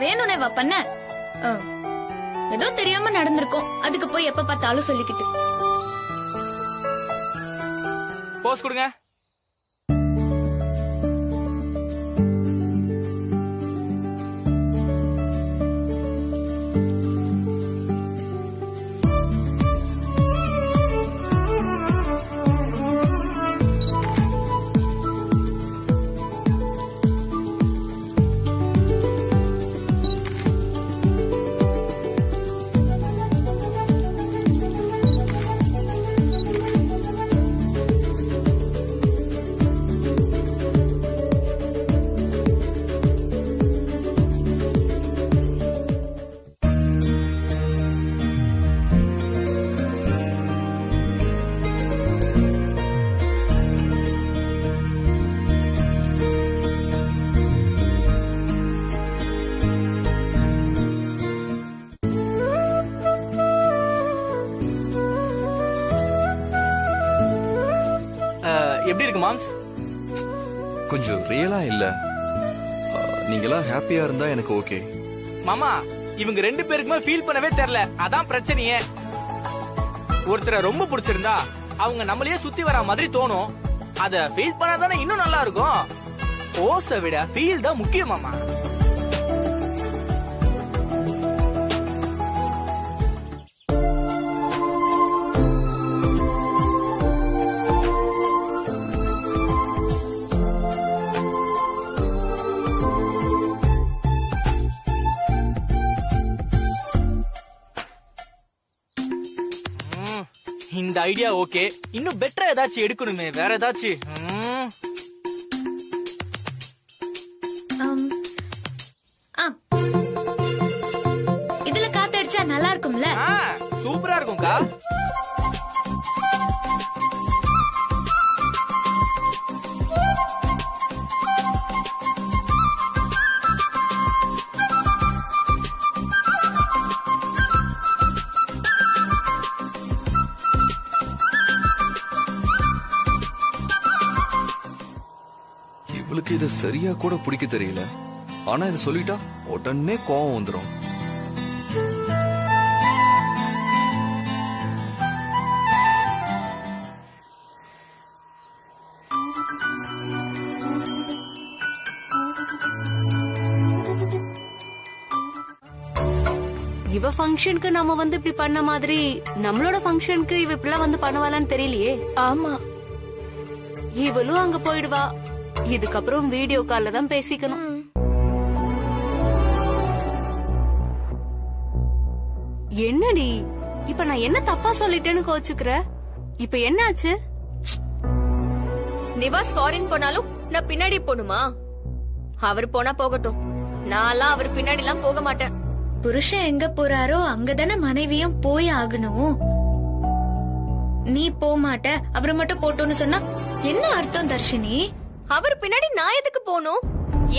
வேணும்னே வா பண்ண. ஏதோ தெரியாம நடந்திருக்கும், அதுக்கு போய் எப்ப பார்த்தாலும் சொல்லிக்கிட்டு. போஸ் கொடுங்க. எப்படி இருக்கு மாம்ஸ்? கொஞ்சம் ரியலா இல்ல. நீங்களாம் ஹாப்பியா இருந்தா எனக்கு ஓகே. மாமா, இவங்க 2 பேருக்குமே ஃபீல் பண்ணவே தெரியல, அதான் பிரச்சனையே. ஒருத்தரை ரொம்ப பிடிச்சிருந்தா அவங்க நம்மளையே சுத்தி வர மாதிரி தோணும். அத ஃபீல் பண்ணாதானே இன்னும் நல்லா இருக்கும். ஓஸை விட ஃபீல் தான் முக்கியம் மாமா. இந்த ஐடியா ஓகே. இன்னும் பெட்டரா ஏதாச்சும் எடுக்கணுமே, வேற ஏதாச்சும். இதுல காத்தடிச்சா நல்லா இருக்கும்ல? சூப்பரா இருக்கும்க்கா. இவளுக்கு இத சரியா கூட பிடிக்க தெரியல. ஆனா இத சொல்லிட்டா உடனே கோவம் வந்துரும். இவ ஃபங்க்ஷனுக்கு நம்ம வந்து இப்படி பண்ண மாதிரி நம்மளோட ஃபங்க்ஷனுக்கு இவ இப்படிலாம் வந்து பண்ணுவாளான்னு தெரியலையே. ஆமா, இவளும் அங்க போயிடுவா. இதுக்கப்புறம் வீடியோ கால்ல தான் பேசிக்கணும். என்னடி இப்ப நான் என்ன தப்பா சொல்லிட்டேன்னு கோச்சுக்கிற? இப்ப என்னாச்சு? நிவாஸ் ஃபாரின் போனாலும் நான் பின்னாடி போணுமா? அவர் போனா போகட்டும், நான்லாம் அவர் பின்னாடி எல்லாம் போக மாட்டேன். புருஷன் எங்க போறாரோ அங்கதானே மனைவியும் போய் ஆகணும். நீ போக மாட்ட, அவரை மட்டும் போட்டோன்னு சொன்னா என்ன அர்த்தம் தர்ஷினி? அவர் பின்னாடி நான் எதுக்கு போகணும்?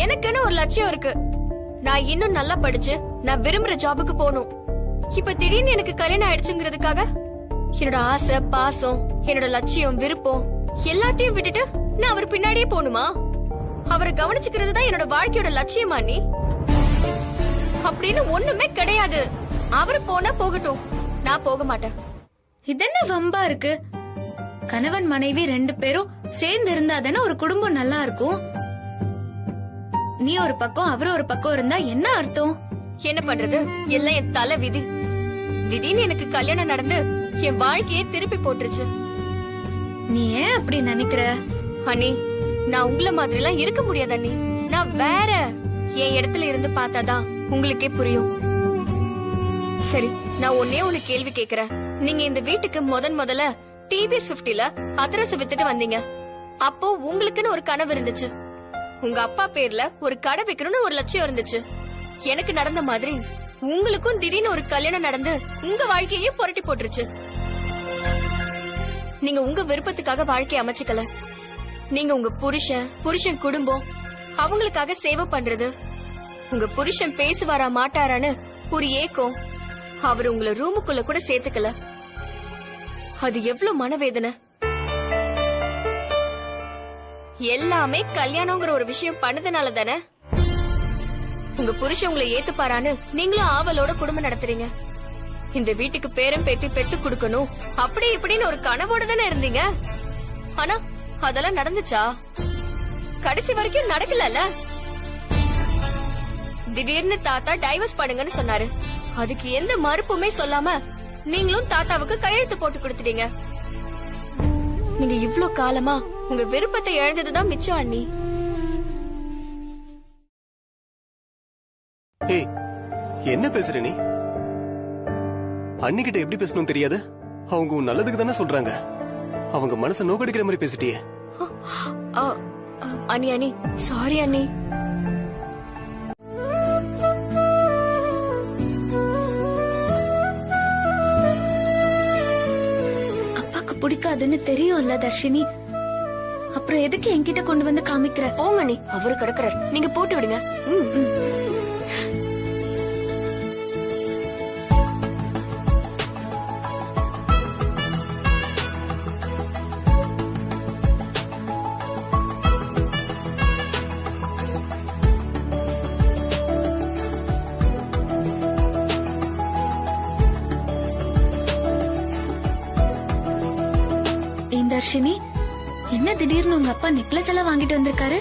எனக்குன்னு ஒரு லட்சியம் இருக்கு. நான் இன்னும் நல்லா படிச்சு நான் விரும்புற ஜாபுக்கு போகணும். இப்ப திடீர்னு எனக்கு கல்யாணம் ஆயிடுச்சுங்கிறதுக்காக என்னோட ஆசை, பாசம், என்னோட லட்சியம், விருப்பம் எல்லாத்தையும் விட்டுட்டு நான் அவர் பின்னாடியே போகணுமா? அவரை கவனிச்சுக்கிறது தான் என்னோட வாழ்க்கையோட லட்சியமா நீ? அப்படின்னு ஒண்ணுமே கிடையாது. அவரு போனா போகட்டும், நான் போக மாட்டேன். இதென்ன வம்பா இருக்கு? கணவன் மனைவி 2 பேரும் சேர்ந்து இருந்தா தானே ஒரு குடும்பம் நல்லா இருக்கும். நீ ஒரு பக்கம் அவர் ஒரு பக்கம் இருந்தா என்ன அர்த்தம்? என்ன பண்றது, எல்லாம் என் தலை விதி. திடீர்னு எனக்கு கல்யாணம் நடந்து என் வாழ்க்கையே திருப்பி போட்டுருச்சு. நீ ஏன் அப்படி நினைக்கிற? அண்ணி, நான் உங்கள மாதிரி எல்லாம் இருக்க முடியாது அண்ணி. நான் வேற என் இடத்துல இருந்து பார்த்தாதான் உங்களுக்கே புரியும். சரி, நான் ஒண்ணு கேள்வி கேக்குறேன். நீங்க இந்த வீட்டுக்கு முதல்ல டிவிஎஸ் 50ல அதிரசம் வித்துட்டு வந்தீங்க. அப்போ உங்களுக்குன்னு ஒரு கனவு இருந்துச்சு. உங்க அப்பா பேர்ல ஒரு கடை வைக்கணும்னு ஒரு லட்சியம் இருந்துச்சு. எனக்கு நடந்த மாதிரி உங்களுக்கும் திடீர்னு ஒரு கல்யாணம் நடந்து உங்க வாழ்க்கையே புரட்டி போட்டுருச்சு. நீங்க உங்க விருப்பத்துக்காக வாழ்க்கையை அமைச்சுக்கல. நீங்க உங்க புருஷன் குடும்பம் அவங்களுக்காக சேவை பண்றது, உங்க புருஷன் பேசுவாரா மாட்டாரான்னு ஒரு ஏக்கம், அவர் உங்களை ரூமுக்குள்ள கூட சேர்த்துக்கல. அது எவ்வளவு மனவேதனை. எல்லாமே கல்யாணங்கிற ஒரு விஷயம் பண்ணதுனால தானே. உங்க புருஷன் உங்களை ஏத்துப்பாரான்னு நீங்களும் ஆவலோட குடும்பம் நடத்துறீங்க. இந்த வீட்டுக்கு பேரம் பேத்தி பெத்து கொடுக்கணும் அப்படி இப்படின்னு ஒரு கனவோட தானே இருந்தீங்க. ஆனா அதெல்லாம் நடந்துச்சா? கடைசி வரைக்கும் நடக்கலல்ல. திடீர்னு தாத்தா டைவர்ஸ் பண்ணுங்கன்னு சொன்னாரு. அதுக்கு எந்த மறுப்புமே சொல்லாம நீங்களும் தாத்தாவுக்கு கையெழுத்து போட்டு கொடுத்துட்டீங்க. நீங்க இவ்ளோ காலமா உங்க விருப்பத்தை இழந்ததுதான் மிச்சம் அண்ணி. ஏய், என்ன பேசுற நீ? அண்ணிகிட்ட எப்படி பேசணும் தெரியாது? அவங்க உன் நல்லதுக்கு தானே சொல்றாங்க. அவங்க மனசை நோக்கடிக்கிற மாதிரி பேசிட்டியே. அண்ணி அண்ணி சாரி அண்ணி. அப்பாக்கு பிடிக்காதுன்னு தெரியும்ல தர்ஷினி, அப்புறம் எதுக்கு என்கிட்ட கொண்டு வந்து காமிக்கிற? போங்க அண்ணி, அவரு கிடக்குறாரு, நீங்க போட்டு விடுங்க. தர்ஷினி, என்ன திடீர்னு உங்க அப்பா நெக்லஸ் எல்லாம் வாங்கிட்டு வந்திருக்காரு?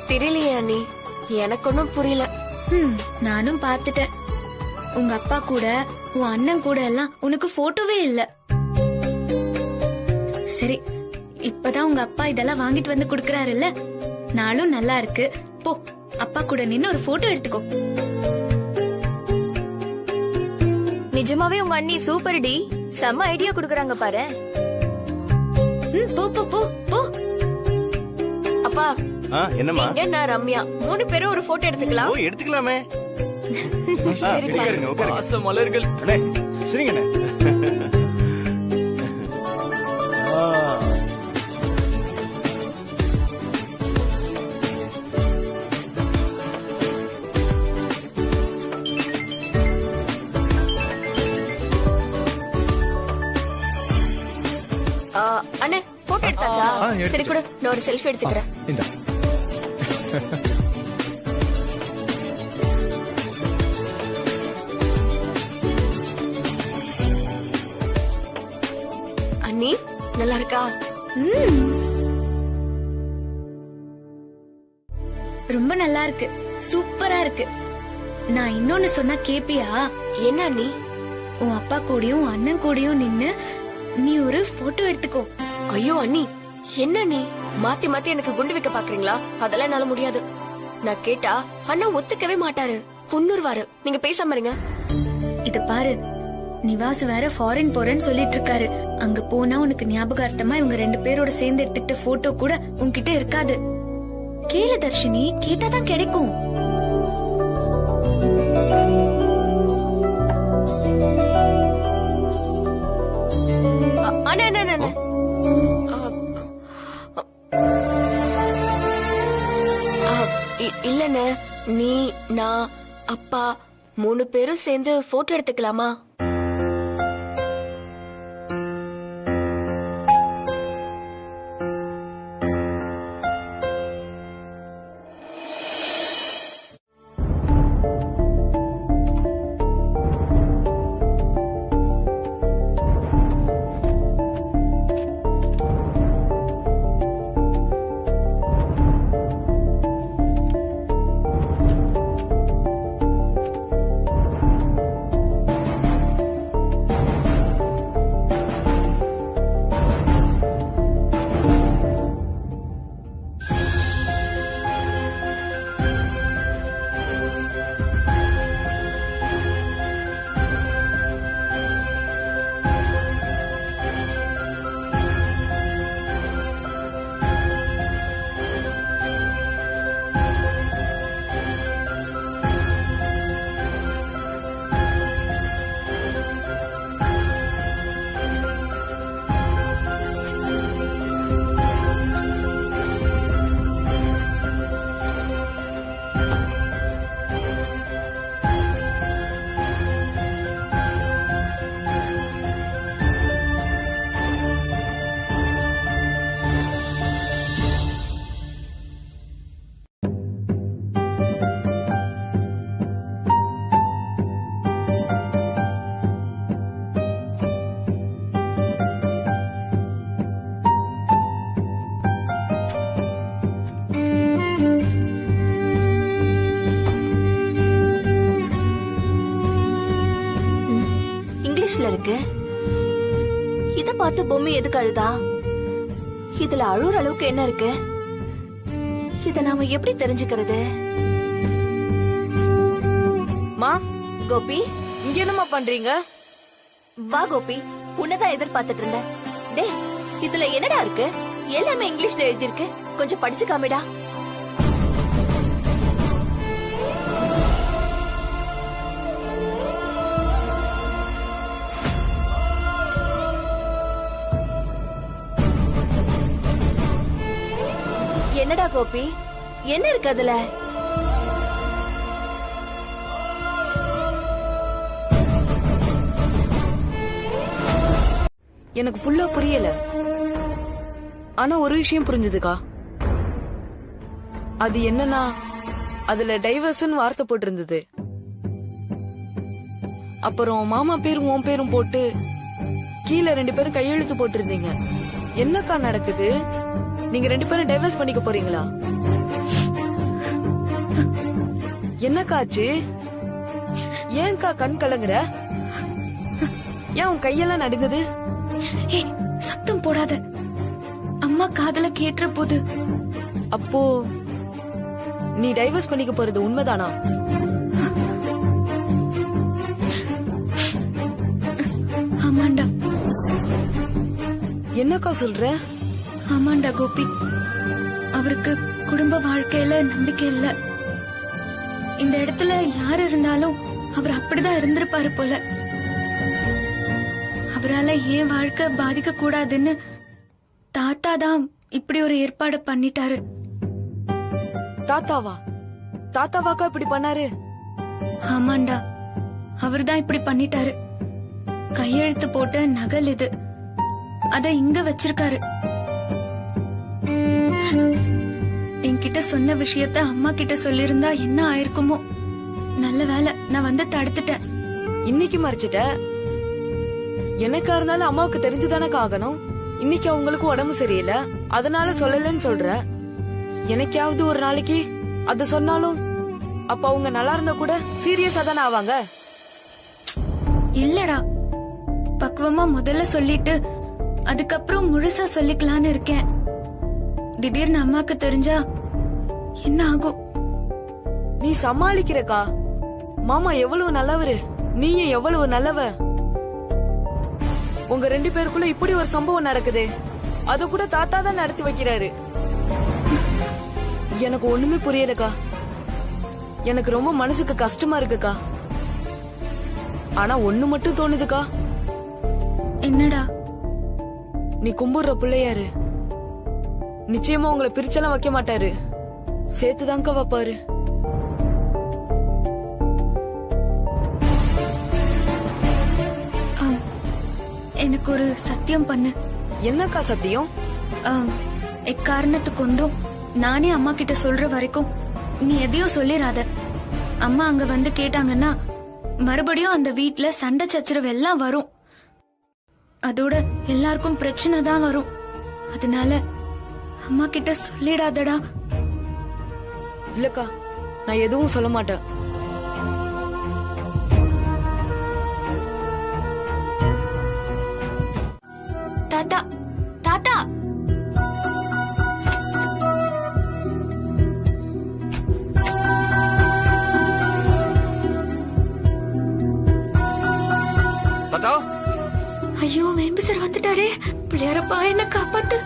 தெரியலையே அண்ணி, எனக்கு ஒன்னும் புரியல. நானும் பாத்துட்டேன். உங்க அப்பா கூட உன் அண்ணன் கூட எல்லாம் உனக்கு போட்டோவே இல்ல. சரி, இப்பதான் உங்க அப்பா இதெல்லாம் வாங்கிட்டு வந்து குடுக்கறாருல்ல, நாளும் நல்லா இருக்கு. போ, அப்பா கூட நின்னு ஒரு போட்டோ எடுத்துக்கோ. நிஜமாவே உங்க அண்ணி சூப்பர் டி, செம்ம ஐடியா குடுக்கறாங்க பாரு. போ போ போ போ. அப்பா, என்னம்மா? நீங்க நான் ரம்யா 3 பேரும் ஒரு போட்டோ எடுத்துக்கலாம். ஓ, எடுத்துக்கலாமே. சரிப்பா. பாச மலர்கள். அண்ணே, சரிங்கண்ணே. அண்ணே, போட்டோ எடுத்தாச்சா? சரி கூட, நான் ஒரு செல்ஃபி எடுத்துக்கிறேன். இந்தா. அண்ணி நல்லா இருக்கா? ரொம்ப நல்லா இருக்கு, சூப்பரா இருக்கு. நான் இன்னொன்னு சொன்னா கேப்பியா? என்ன அண்ணி? உன் அப்பா கூடயும் உன் அண்ணன் கூடயும் நின்னு நீ ஒரு போட்டோ எடுத்துக்கோ. ஐயோ அண்ணி, என்ன நீ மாத்தி மாத்தி எனக்கு குண்டு வைக்க பாக்குறீங்களா? அதெல்லாம் என்னால முடியாது. நான் கேட்டா அண்ணன் ஒத்துக்கவே மாட்டாரு, பொண்ணுருவாரு. நீங்க பேசாம இருங்க. இத பாரு, நிவாஸ் வேற ஃபாரின் போறேன்னு சொல்லிட்டு இருக்காரு. அங்க போனா உனக்கு ஞாபகார்த்தமா இவங்க 2 பேரோட சேர்ந்து எடுத்துக்கிட்ட போட்டோ கூட உன்கிட்ட இருக்காது. கேளு தர்ஷினி, கேட்டாதான் கிடைக்கும். அண்ணா அண்ணா அண்ணா, இல்லண்ணே, நீ நான் அப்பா 3 பேரும் சேர்ந்து போட்டோ எடுத்துக்கலாமா? இங்கிலீஷ்ல இருக்கு. இத பார்த்து பொம்மை எதுக்கு அழுதா? இதுல அழுற அளவுக்கு என்ன இருக்கு? இத நாம எப்படி தெரிஞ்சுக்கிறது? மா, கோபி, இங்க என்னம்மா பண்றீங்க? வா கோபி, உன்னதான் எதிர்பார்த்துட்டு இருந்தேன். டேய், இதுல என்னடா இருக்கு? எல்லாமே இங்கிலீஷ்ல எழுதிருக்கு. கொஞ்சம் படிச்சு காமிடா. என்னடா கோபி, என்ன இருக்கு அதுல? எனக்கு ஃபுல்லா புரியல. ஆனா ஒரு விஷயம் புரிஞ்சுதுக்கா. அது என்னன்னா, அதுல டைவர்ஸ்னு வார்த்தை போட்டிருந்தது. அப்புறம் மாமா பேரும் உன் பேரும் போட்டு கீழே 2 பேரும் கையெழுத்து போட்டிருந்தீங்க. என்னக்கா நடக்குது? நீங்க 2 பேரும் டைவர்ஸ் பண்ணிக்க போறீங்களா? என்னக்கா ஆச்சு? ஏன்க்கா கண் கலங்குற? ஏன் உன் கையெல்லாம் நடுங்குது? ஏய், சத்தம் போடாத. அம்மா காதுல கேட்டுற போது. அப்போ நீ டைவர்ஸ் பண்ணிக்க போறது உண்மைதானா? ஆமாண்டா. என்னக்கா சொல்ற? ஆமாண்டா கோபி, அவருக்கு குடும்ப வாழ்க்கையில நம்பிக்கை இல்ல. இந்த இடத்துல யார் இருந்தாலும் அவர் அப்படிதான் இருந்திருப்பாரு போல. அவரால ஏன் வாழ்க்கை பாதிக்க கூடாதுன்னு தாத்தா தான் இப்படி ஒரு ஏற்பாடு பண்ணிட்டாரு. தாத்தாவா? தாத்தாவாக்கா இப்படி பண்ணாரு? ஆமாண்டா, அவர்தான் இப்படி பண்ணிட்டாரு. கையெழுத்து போட்ட நகல் இது. அத இங்க வச்சிருக்காரு. என்கிட்ட சொன்ன விஷயத்த அம்மா கிட்ட சொல்லிருந்தா என்ன ஆயிருக்குமோ. நல்ல வேலை நான் வந்து தடுத்துட்டேன். இன்னைக்கு மறைச்சிட்ட. எனக்கா இருந்தாலும் அம்மாவுக்கு தெரிஞ்சுதானக்கா ஆகணும். இன்னைக்கு அவங்களுக்கு உடம்பு சரியில்லை, அதனால சொல்லலன்னு சொல்ற. எனக்காவது ஒரு நாளைக்கு அத சொன்னாலும் அப்ப அவங்க நல்லா இருந்தா கூட சீரியஸா தானே ஆவாங்க. இல்லடா, பக்குவமா முதல்ல சொல்லிட்டு அதுக்கப்புறம் முழுசா சொல்லிக்கலான்னு இருக்கேன். திடீர்னு அம்மாக்கு தெரிஞ்சா என்ன ஆகும்? நீ சமாளிக்கிறக்கா. மாமா எவ்வளவு நல்லவரு, நீயும் எவ்வளவு நல்லவ. உங்க 2 பேருக்குள்ள இப்படி ஒரு சம்பவம் நடக்குது, அத கூட தாத்தா தான் நடத்தி வைக்கிறாரு. எனக்கு ஒண்ணுமே புரியலக்கா. எனக்கு ரொம்ப மனசுக்கு கஷ்டமா இருக்குக்கா. ஆனா ஒண்ணு மட்டும் தோணுதுக்கா. என்னடா? நீ கும்பிடுற பிள்ளையாரு நிச்சயமா உங்களை பிரிச்செல்லாம் வைக்க மாட்டாரு, சேர்த்துதான்க்கா வைப்பாரு. எனக்கு ஒரு சத்தியம் பண்ணு. என்னக்கா சத்தியம்? எக்காரணத்து கொண்டும் நானே அம்மா கிட்ட சொல்ற வரைக்கும் நீ எதையும் சொல்லிராத. அம்மா அங்க வந்து கேட்டாங்கன்னா மறுபடியும் அந்த வீட்ல சண்டை சச்சரவு எல்லாம் வரும். அதோட எல்லாருக்கும் பிரச்சனை தான் வரும். அதனால அம்மா கிட்ட சொல்லிடாதடா. இல்லக்கா, நான் எதுவும் சொல்ல மாட்டேன். தாத்தா, தாத்தா, தாத்தா, ஐயோ வேம்பு சார் வந்துட்டாரே. பிள்ளையாரப்பா என்ன காப்பாத்து.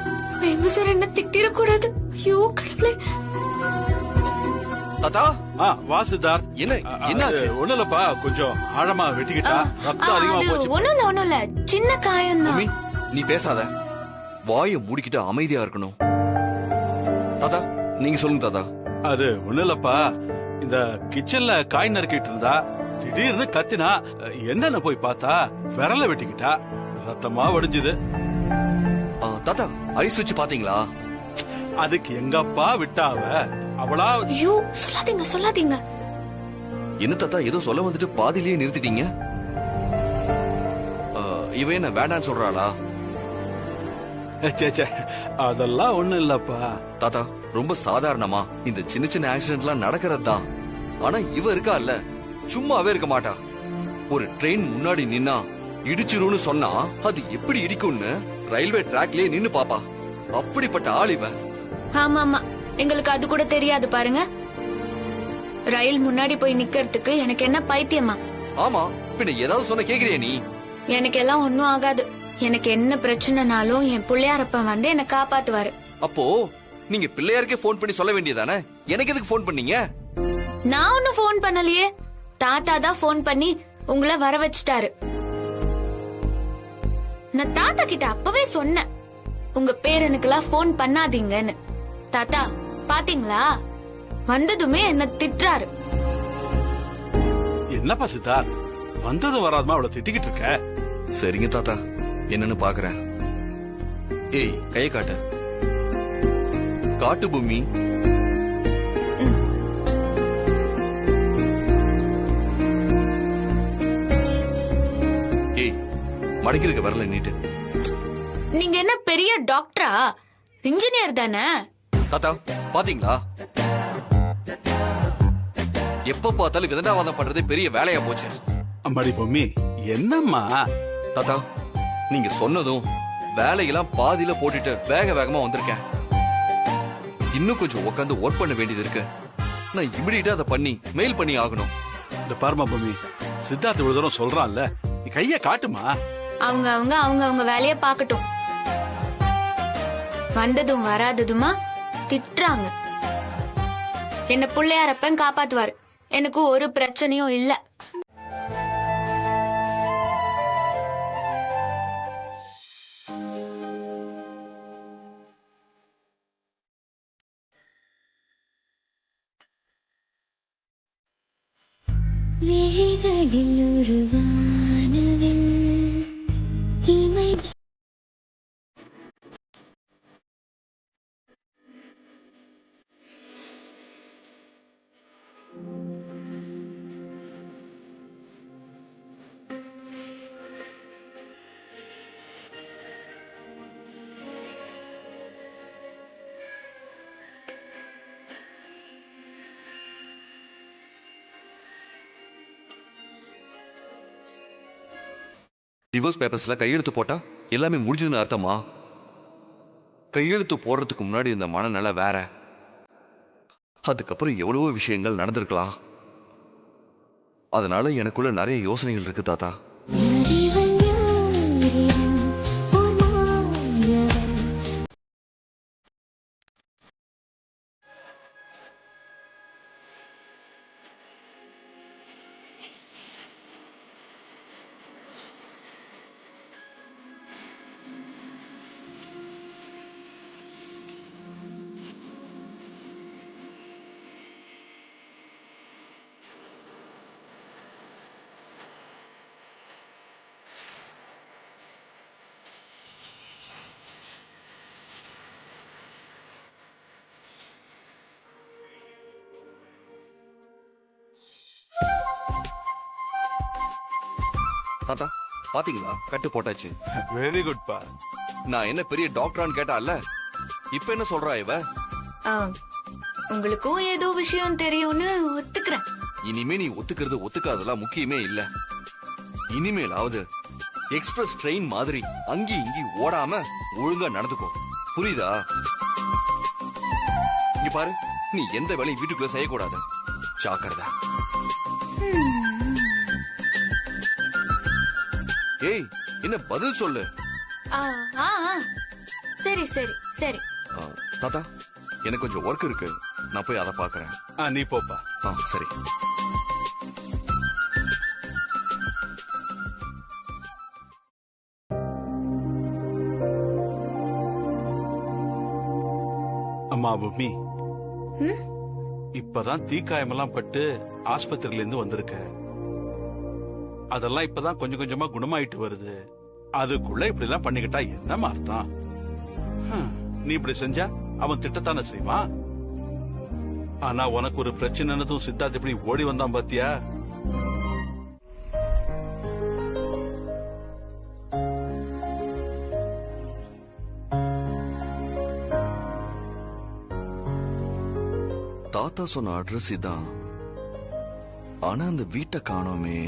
வேம்பு சார் என்ன திட்டிடக்கூடாது. ஐயோ கடவுளே. தாத்தா, வா சித்தார்த். என்னாச்சு? ஒண்ணும் இல்லப்பா, கொஞ்சம் ஆழமா வெட்டிக்கிட்டா ரத்தம் அதிகமா போச்சு. ஒண்ணும் இல்ல, சின்ன காயம் தான். நீ பேசாத, வாயை மூடிக்கிட்டு அமைதியா இருக்கணும். தாத்தா, நீங்க சொல்லுங்க தாத்தா. அது ஒண்ணும் இல்லப்பா, இந்த கிச்சன்ல காய் நறுக்கிட்டு இருந்தா திடீர்னு கத்தினா, என்னன்னு போய் பார்த்தா விரல வெட்டிக்கிட்டா, ரத்தமா வடிஞ்சுது. தாத்தா, ஐஸ் வச்சு பாத்தீங்களா? அதுக்கு எங்கப்பா விட்டாவ, அவளா. ஐயோ சொல்லாதீங்க சொல்லாதீங்க. என்ன தாத்தா, ஏதோ சொல்ல வந்துட்டு பாதியிலேயே நிறுத்திட்டீங்க? இவ என்ன வேண்டான்னு சொல்றாளா? அதெல்லாம் ஒண்ணும் இல்லப்பா. தாத்தா, ரொம்ப சாதாரணமா இந்த சின்ன சின்ன ஆக்சிடென்ட்லாம் நடக்கிறது தான். ஆனா இவ இருக்கா இல்ல, சும்மாவே இருக்க மாட்டா. ஒரு ட்ரெயின் முன்னாடி நின்னா இடிச்சிருன்னு சொன்னா அது எப்படி இடிக்கும்னு ரயில்வே டிராக்லயே நின்னு பாப்பா. அப்படிப்பட்ட ஆள் இவ. ஆமா ஆமா, எங்களுக்கு அது கூட தெரியாது பாருங்க. ரயில் முன்னாடி போய் நிக்கிறதுக்கு எனக்கு என்ன பைத்தியமா? ஆமா, பின்ன ஏதாவது சொன்ன கேக்குறியா நீ? எனக்கு எல்லாம் ஒண்ணும் ஆகாது. எனக்கு என்ன பிரச்சனைனாலும் என் பிள்ளையாரப்பன் வந்து என்ன காப்பாத்துவாரு. அப்போ நீங்க பிள்ளையாருக்கே போன் பண்ணி சொல்ல வேண்டியதானே? எனக்கு எதுக்கு போன் பண்ணீங்க? நான் ஒன்னும் போன் பண்ணலையே. தாத்தா தான் போன் பண்ணி உங்களை வர வச்சுட்டாரு. நான் தாத்தா கிட்ட அப்பவே சொன்னேன், உங்க பேரனுக்கெல்லாம் போன் பண்ணாதீங்கன்னு. தாத்தா பாத்தீங்களா, வந்ததுமே என்ன திட்டுறாரு. என்னப்பா சித்தார்த், வந்ததும் வராதுமா அவளை திட்டிக்கிட்டு இருக்க? சரிங்க தாத்தா, என்னன்னு பாக்குறேன். ஏய், கையை காட்டு. காட்டு பூமி. ஏய், மடக்கிருக்க வரல நீட்டு. நீங்க என்ன பெரிய டாக்டரா, இன்ஜினியர் தானே? தாத்தா பாத்தீங்களா, எப்ப பார்த்தாலும் விதண்டாவாதம் பண்றதே பெரிய வேலையா போச்சு. அம்மாடி பொம்மி, என்னம்மா? தாத்தா நீங்க சொன்னதும் வேலையெல்லாம் பாதியில போட்டுட்டு வேக வேகமா வந்திருக்கேன். இன்னும் கொஞ்சம் உட்காந்து ஒர்க் பண்ண வேண்டியது இருக்கு. நான் இமிடியேட்டா அதை பண்ணி மெயில் பண்ணி ஆகணும். இந்த பாருமா பொம்மி, சித்தார்த் இவ்வளவு தூரம் சொல்றான்ல, நீ கைய காட்டுமா. அவங்க வேலைய பாக்கட்டும். வந்ததும் வராததுமா திட்டுறாங்க. என்ன பிள்ளையாரப்பன் காப்பாத்துவாரு. எனக்கு ஒரு பிரச்சனையும் இல்ல. விழிகளில் ஒரு வானவில் இமை. டிவோர்ஸ் பேப்பர்ஸ்ல கையெழுத்து போட்டா எல்லாமே முடிஞ்சதுன்னு அர்த்தமா? கையெழுத்து போடுறதுக்கு முன்னாடி இந்த மனநிலை வேற. அதுக்கப்புறம் எவ்வளவோ விஷயங்கள் நடந்திருக்கலாம். அதனால எனக்குள்ள நிறைய யோசனைகள் இருக்கு தாத்தா. தாத்தா பாத்தீங்களா, கட்டு போட்டாச்சு. வெரி குட் பா. நான் என்ன பெரிய டாக்டரான்னு கேட்டால, இப்ப என்ன சொல்றா இவ? உங்களுக்கும் ஏதோ விஷயம் தெரியும்னு ஒத்துக்கிறேன். இனிமே நீ ஒத்துக்கிறது ஒத்துக்காதெல்லாம் முக்கியமே இல்ல. இனிமேலாவது எக்ஸ்பிரஸ் ட்ரெயின் மாதிரி அங்கி இங்கி ஓடாம ஒழுங்கா நடந்துக்கோ, புரியுதா? இங்க பாரு, நீ எந்த வேலையும் வீட்டுக்குள்ள செய்யக்கூடாது. ஜாக்கிரதை. ஏய், என்ன பதில் சொல்லு. சரி சரி சரி. தாத்தா எனக்கு கொஞ்சம் ஒர்க் இருக்கு, நான் போய் அதை பாக்குறேன். நீ போப்பா. சரி. அம்மா பூமி, இப்பதான் தீக்காயமெல்லாம் பட்டு ஆஸ்பத்திரியில இருந்து வந்திருக்க. அதெல்லாம் இப்பதான் கொஞ்சம் கொஞ்சமா குணமாயிட்டு வருது. அதுக்குள்ள இப்படி எல்லாம் பண்ணிக்கிட்டா என்னமா அர்த்தம்? நீ இப்படி செஞ்சா அவன் திட்டத்தானே செய்வான். ஆனா உனக்கு ஒரு பிரச்சனைனதும் சித்தார்த் இப்படி ஓடி வந்தான் பாத்தியா? தாத்தா சொன்ன அட்ரஸ் இதான். ஆனா அந்த வீட்டை காணோமே.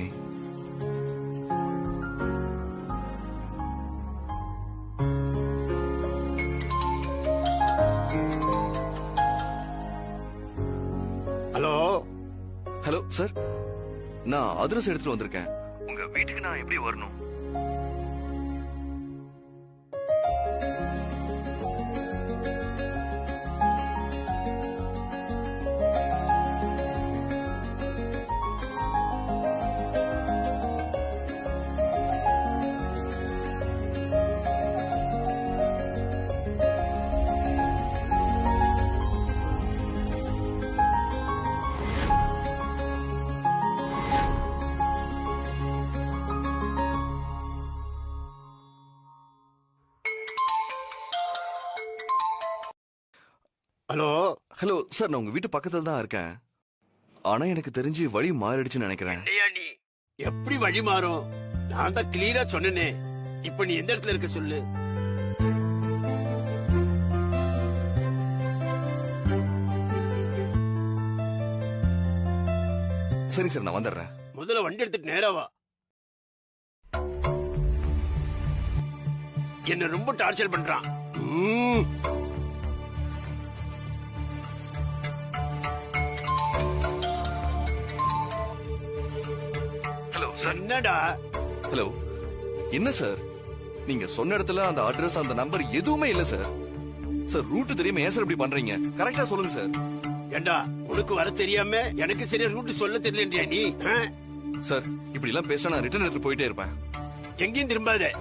சார், நான் அதிரஸ் எடுத்துட்டு வந்திருக்கேன். உங்க வீட்டுக்கு நான் எப்படி வரணும்? ஹலோ ஹலோ சார், நான் உங்க வீட்டு பக்கத்துல தான் இருக்கேன். ஆனா எனக்கு தெரிஞ்சு வழி மாறிடுச்சுன்னு நினைக்கிறேன். ஐயா, நீ எப்படி வழி மாறும்? நான் தான் கிளியரா சொன்னேனே. இப்ப நீ எந்த இடத்துல இருக்க சொல்லு. சரி சார், நான் வந்துடுறேன். முதல்ல வண்டி எடுத்துட்டு நேரா வா. என்ன ரொம்ப டார்ச்சர் பண்றான். ஹலோ என்னடா? ஹலோ, என்ன சார், நீங்க சொன்ன இடத்துல அந்த அட்ரஸ் அந்த நம்பர் எதுவுமே இல்ல சார். சார், ரூட் தெரியாம ஏன் சார் இப்படி பண்றீங்க? கரெக்டா சொல்லுங்க சார். ஏண்டா, உனக்கு வர தெரியாம எனக்கு சரியா ரூட் சொல்ல தெரியலன்றியா நீ? சார், இப்படி எல்லாம் பேசினா நான் ரிட்டர்ன் எடுத்து போயிட்டே இருப்பேன். எங்கேயும் திரும்பாத,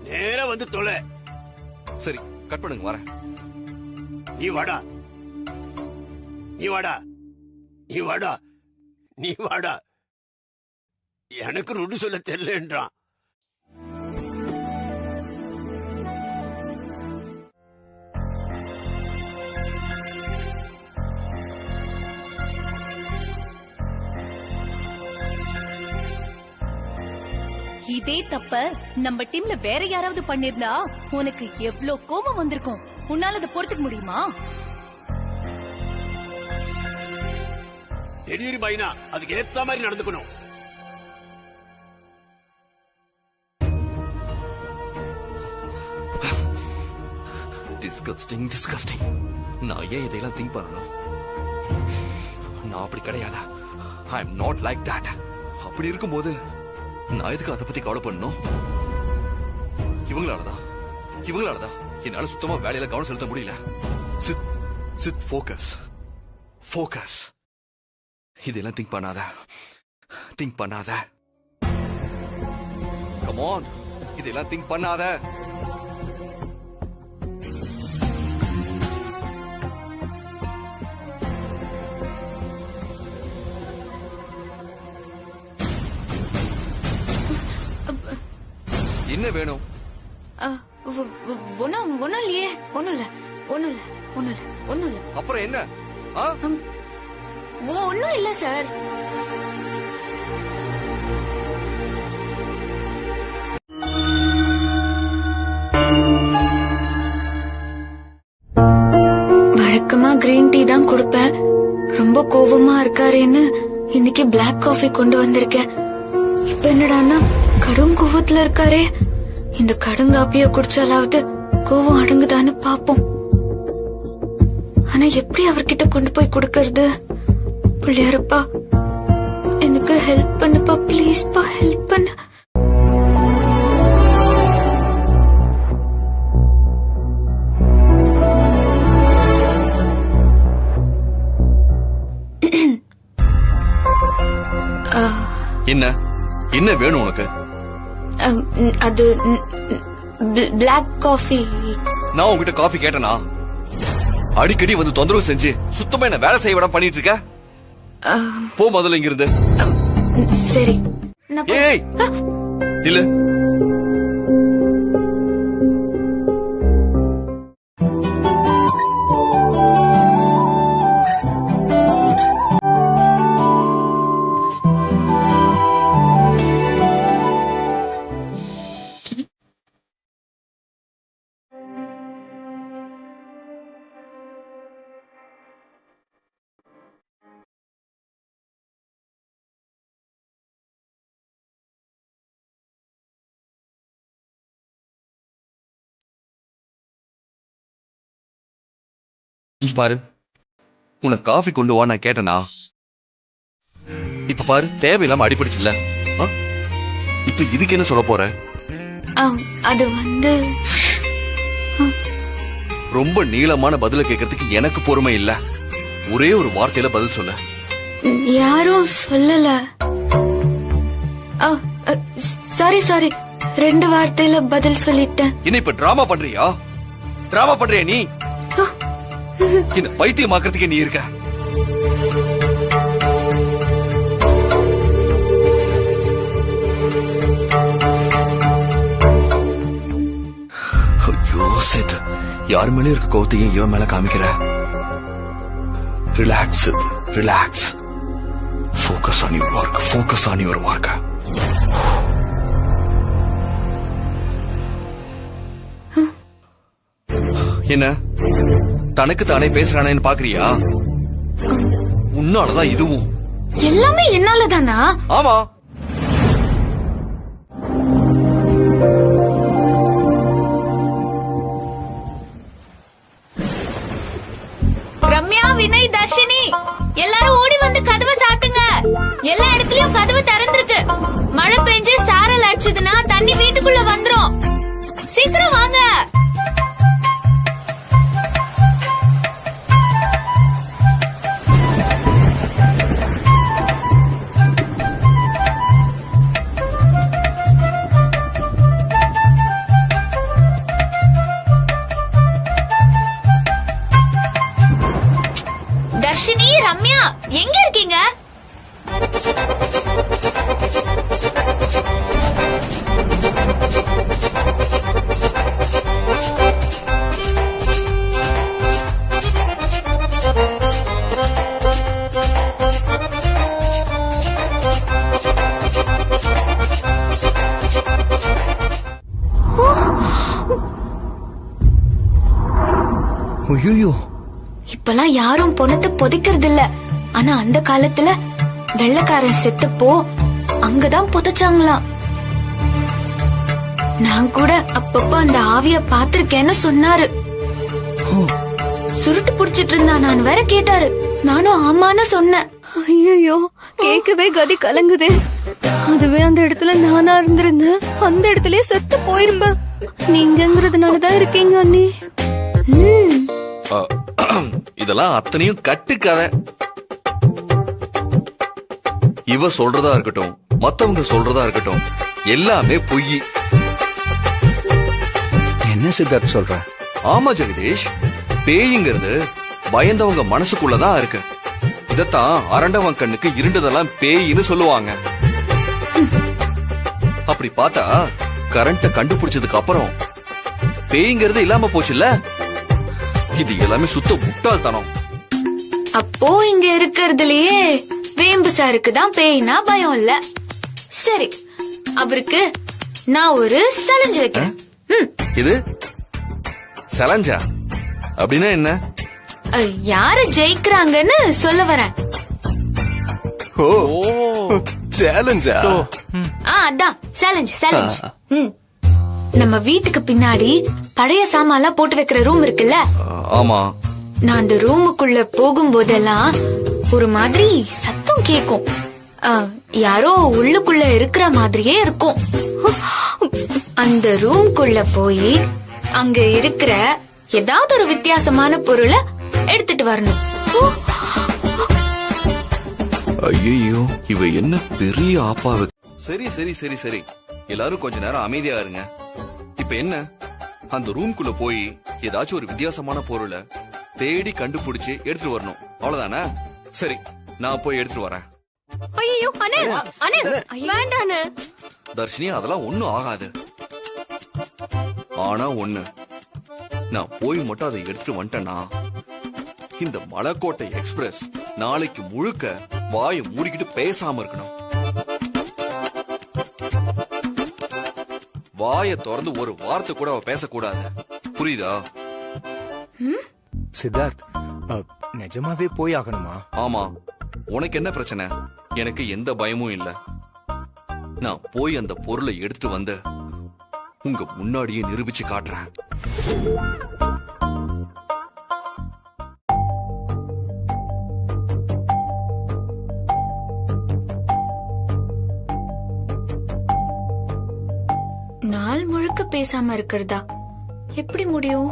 நேரா வந்து தொலை. சரி, கட் பண்ணுங்க, வரேன். நீ வாடா, நீ வாடா, நீ வாடா, நீ வாடா. எனக்கு ரூட் சொல்ல தெரியலன்றான். இதே தப்ப நம்ம டீம்ல வேற யாராவது பண்ணிருந்தா உனக்கு எவ்வளவு கோபம் வந்திருக்கும். உன்னால அதை பொறுத்துக்க முடியுமா? டெலிவரி பாய்னா அதுக்கு ஏத்த மாதிரி நடந்துக்கணும். Disgusting, disgusting. நான் ஏன் இதையெல்லாம் திங்க் பண்ணணும்? நான் அப்படி கிடையாதா? I am not like that. அப்படி இருக்கும்போது நான் எதுக்கு அதை பத்தி கவலை பண்ணணும்? இவங்களாலதான் என்னால சுத்தமா வேலையில கவனம் செலுத்த முடியல. Sid Sid focus, focus. இதெல்லாம் திங்க் பண்ணாத. கம் ஆன், இதெல்லாம் திங்க் பண்ணாத. என்ன வேணும்? ஒன்னும் இல்லையே. ஒன்னும் இல்ல. அப்புறம் என்ன? ஒன்னும் இல்ல சார். வழக்கமா கிரீன் டீ தான் கொடுப்பேன். ரொம்ப கோவமா இருக்காருன்னு இன்னைக்கு பிளாக் காஃபி கொண்டு வந்திருக்கேன். இப்ப என்னடான்னா கடும் கோவத்துல இருக்காரே. இந்த கடுங்காப்பிய குடிச்சாலாவது கோவம் அடங்குதான்னு பாப்போம். ஆனா எப்படி அவர்கிட்ட கொண்டு போய் கொடுக்கறது? பிள்ளையாருப்பா, எனக்கு ஹெல்ப் பண்ணுப்பா, பிளீஸ்ப்பா, ஹெல்ப் பண்ணு. என்ன வேணும் உனக்கு? அது பிளாக் காஃபி. நான் உங்ககிட்ட காஃபி கேட்டனா? அடிக்கடி வந்து தொந்தரவு செஞ்சு சுத்தமா என்ன வேலை செய்ய விட பண்ணிட்டு இருக்க. போ முதல்ல இங்க இருந்து. சரி. ஏய், இல்ல. பாரு, உனக்கு காஃபி கொண்டு வா நான் கேட்டனா? இப்ப பாரு தேவையில்லாம அடிபடிச்சுல்ல. இப்ப இதுக்கு என்ன சொல்ல போற? அது வந்து ரொம்ப நீளமான பதில கேட்கறதுக்கு எனக்கு பொறுமை இல்ல. ஒரே ஒரு வார்த்தையில பதில் சொல்ல. யாரும் சொல்லல. சாரி 2 வார்த்தையில பதில் சொல்லிட்டேன். என்ன இப்ப டிராமா பண்றியா? டிராமா பண்றியா நீ? இந்த பைத்தியமாக்குறதுக்கே நீ இருக்க. ஐயோ சித், யார் மேலே இருக்க கோவத்தையும் இவன் மேல காமிக்கிற? Relax Sid, relax. Focus on your work, focus on your work. என்ன தனக்கு தானே பேசுறானேன்னு பாக்குறியா? உன்னாலதான் இதுவும். எல்லாமே என்னாலதானா? ஆமா. ரம்யா, வினய், தர்ஷினி எல்லாரும் ஓடி வந்து கதவை சாத்துங்க. எல்லா இடத்துலயும் கதவு திறந்திருக்கு. மழை பெஞ்சு சாரல் அடிச்சதுன்னா தண்ணி வீட்டுக்குள்ள வந்துரும். சீக்கிரம் வாங்க. தர்ஷினி, ரம்யா எங்க இருக்கீங்க? ஐயோ, இப்பெல்லாம் யாரும் பொணத்தை புதைக்கிறது இல்ல. ஆனா அந்த காலத்துல வெள்ளக்காரன் செத்தப்போ அங்கதான் புதைச்சாங்களாம். நான் கூட அப்பப்ப அந்த ஆவிய பாத்திருக்கேன்னு சொன்னாரு. சுருட்டு புடிச்சிட்டு இருந்தா நான் வேற கேட்டாரு. நானும் ஆமான்னு சொன்னேன். ஐயோ, கேட்கவே கதி கலங்குது. அதுவே அந்த இடத்துல நானா இருந்திருந்தேன், அந்த இடத்துலயே செத்து போயிருப்பேன். நீங்கிறதுனாலதான் இருக்கீங்க அண்ணி. இதெல்லாம் அத்தனையும் கட்டுக்கதை. இவ சொல்றதா இருக்கட்டும், மத்தவங்க சொல்றதா இருக்கட்டும், எல்லாமே பொய். என்ன சித்தார்த் சொல்ற? ஆமா ஜெகதீஷ், பேய்ங்கிறது பயந்தவங்க மனசுக்குள்ளதான் இருக்கு. இதத்தான் அரண்டவன் கண்ணுக்கு இருண்டதெல்லாம் பேயின்னு சொல்லுவாங்க. அப்படி பார்த்தா கரண்ட கண்டுபிடிச்சதுக்கு அப்புறம் பேய்ங்கிறது இல்லாம போச்சுல்ல. இது எல்லாமே சுத்த முட்டாள்தனம். அப்போ இங்க இருக்கிறதுலயே வேம்பு சாருக்கு தான் பேய்னா பயம் இல்ல. சரி, அவருக்கு நான் ஒரு சலஞ்சு வைக்கிறேன். இது சலஞ்சா அப்படின்னா என்ன? யாரு ஜெயிக்கிறாங்கன்னு சொல்ல வரேன். ஓ, சேலஞ்சா? அதான் சேலஞ்ச். நம்ம வீட்டுக்கு பின்னாடி பழைய சாமான்லாம் போட்டு வைக்கிற ரூம் இருக்குல்ல? ஆமா. நான் அந்த ரூமுக்குள்ள போகும்போதெல்லாம் ஒரு மாதிரி சத்தம் கேக்கும். யாரோ உள்ளுக்குள்ள இருக்கிற மாதிரியே இருக்கும். அந்த ரூம்குள்ள போய் அங்க இருக்கிற ஏதாவது ஒரு வித்தியாசமான பொருளை எடுத்துட்டு வரணும். ஐயோ, இவ என்ன பெரிய ஆப்பாவு. சரி சரி சரி சரி, எல்லாரும் கொஞ்ச நேரம் அமைதியா இருங்க. இப்ப என்ன, அந்த ரூம்குள்ள போய் ஏதாச்சும் ஒரு வித்தியாசமான பொருளை தேடி கண்டுபிடிச்சு எடுத்துட்டு வரணும், அவ்வளவுதானே? சரி, நான் போய் எடுத்துட்டு வரேன். ஐயோ அண்ணே, அண்ணே வேண்டானே. தர்ஷினி, அதெல்லாம் ஒண்ணும் ஆகாது. ஆனா ஒண்ணு, நான் போய் மட்டும் அதை எடுத்துட்டு வந்துட்டேன்னா இந்த மலைக்கோட்டை எக்ஸ்பிரஸ் நாளைக்கு முழுக்க வாயை மூடிக்கிட்டு பேசாம இருக்கணும். வாயை திறந்து ஒரு வார்த்தை கூட அவ பேசக்கூடாது, புரியுதா? சித்தார்த், நிஜமாவே போய் ஆகணுமா? ஆமா. உனக்கு என்ன பிரச்சனை? எனக்கு எந்த பயமும் இல்ல. நான் போய் அந்த பொருளை எடுத்துட்டு வந்து உங்க முன்னாடியே நிரூபிச்சு காட்டுறேன். பேசாம இருக்கிறதா எப்படி முடியும்?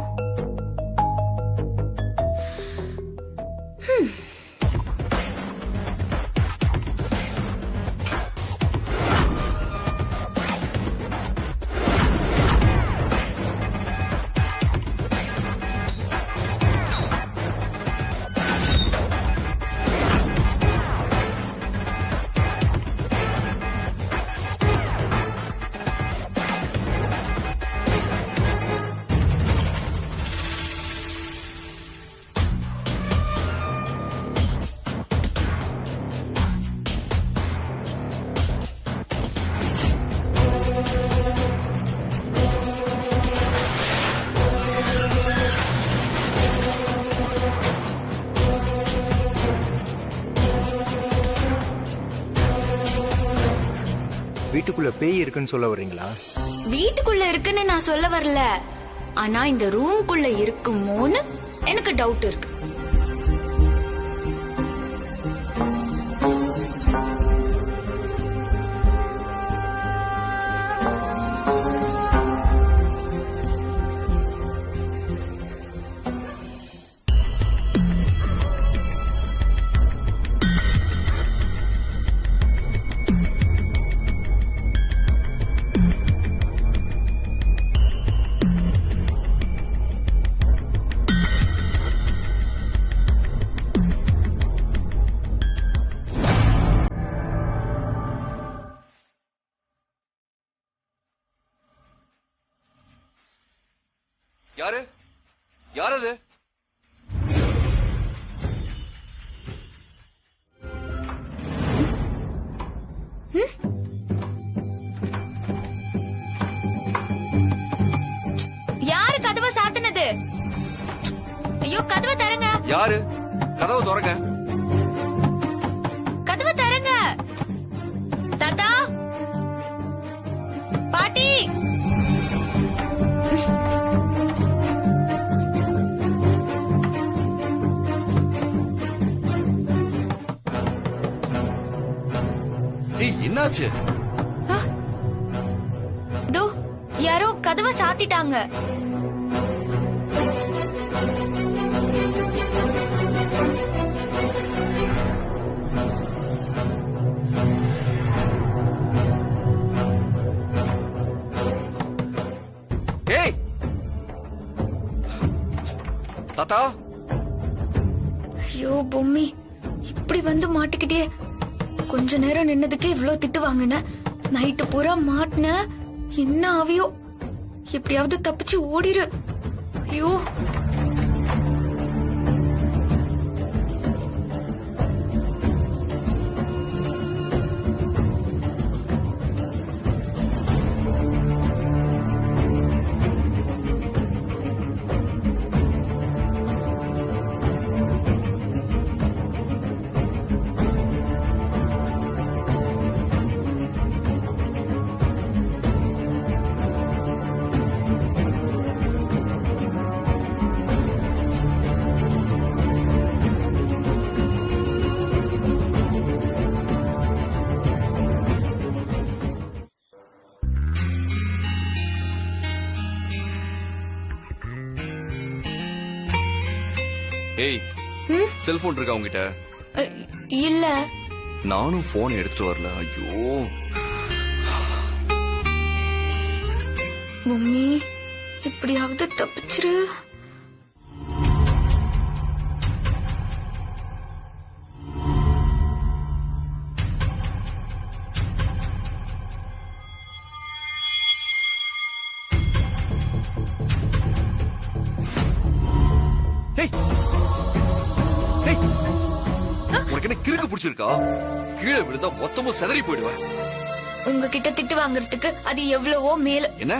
வீட்டுக்குள்ள பேய் இருக்குன்னு சொல்ல வர்றீங்களா? வீட்டுக்குள்ள இருக்குன்னு நான் சொல்ல வரல, ஆனா இந்த ரூம்குள்ள இருக்குமோன்னு எனக்கு டவுட் இருக்கு. யாரு யாரது? யாரு கதவை சாத்தினது? ஐயோ கதவை தரங்க. யாரு? கதவை திறங்க. கதவை தரங்க. தாத்தா, பாட்டி. என்னாச்சு? தோ யாரோ கதவை சாத்திட்டாங்க. ஏய் தாத்தா. ஐயோ பொம்மி, இப்படி வந்து மாட்டிக்கிட்டே. கொஞ்ச நேரம் நின்னதுக்கே இவ்ளோ திட்டு வாங்கின. நைட்டு பூரா மாட்டின. என்ன ஆவியோ? எப்படியாவது தப்பிச்சு ஓடிரு. ஐயோ ஏய் செல்போன் இருக்கா உங்ககிட்ட? இல்ல. நானும் போன் எடுத்துட்டு வரல. ஐயோ மம்மி, எப்படியாவது தப்பிச்சிரு. உனக்கு என்ன கிறுக்கு பிடிச்சிருக்கா? கீழே விழுந்தா மொத்தமும் சிதறி போயிடுவேன். உங்ககிட்ட திட்டு வாங்குறதுக்கு அது எவ்வளவோ மேல. என்ன